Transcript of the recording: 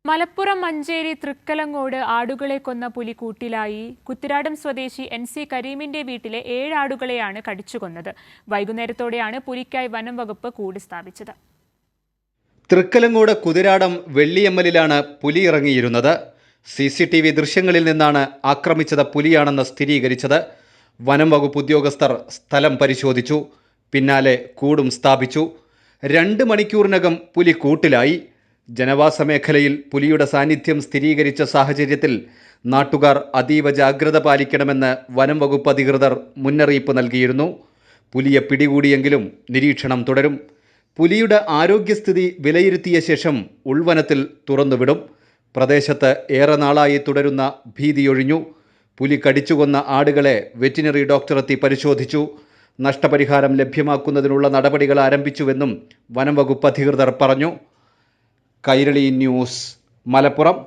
മലപ്പുറം മഞ്ചേരി തൃക്കലങ്ങോട് ആടുകളെ കൊന്ന പുലി കൂട്ടിലായി. കുത്തിരാടം സ്വദേശി NC കരീമിന്റെ വീട്ടിലെ 7 ആടുകളെയാണ് കടിച്ചുകൊന്നത്. വൈകുന്നേരത്തോടെയാണ് പുലിക്കായി വനം വകുപ്പ് കൂട് സ്ഥാപിച്ചത്. തൃക്കലങ്ങോട് കുതിരാടം വെള്ളിയമ്മലിലാണ് പുലി ഇറങ്ങിയിരുന്നത്. CCTV ദൃശ്യങ്ങളിൽ നിന്നാണ് ആക്രമിച്ചത് പുലിയാണെന്ന് സ്ഥിരീകരിച്ചത്. വനം വകുപ്പ് ഉദ്യോഗസ്ഥർ സ്ഥലം പരിശോധിച്ചു. പിന്നാലെ കൂടും സ്ഥാപിച്ചു. 2 മണിക്കൂറിനകം പുലി കൂട്ടിലായി. ജനവാസ മേഖലയിൽ പുലിയുടെ സാന്നിധ്യം സ്ഥിരീകരിച്ച സാഹചര്യത്തിൽ നാട്ടുകാർ അതീവ ജാഗ്രത പാലിക്കണമെന്ന് വനം വകുപ്പ് അധികൃതർ മുന്നറിയിപ്പ് നൽകിയിരുന്നു. പുലിയെ പിടികൂടിയെങ്കിലും നിരീക്ഷണം തുടരും. പുലിയുടെ ആരോഗ്യസ്ഥിതി വിലയിരുത്തിയ ശേഷം ഉൾവനത്തിൽ തുറന്നുവിടും. പ്രദേശത്ത് ഏറെ നാളായി തുടരുന്ന ഭീതിയൊഴിഞ്ഞു. പുലി കടിച്ചുകൊന്ന ആടുകളെ വെറ്റിനറി ഡോക്ടറെത്തി പരിശോധിച്ചു. നഷ്ടപരിഹാരം ലഭ്യമാക്കുന്നതിനുള്ള നടപടികൾ ആരംഭിച്ചുവെന്നും വനം വകുപ്പ് അധികൃതർ പറഞ്ഞു. കൈരളി ന്യൂസ്, മലപ്പുറം.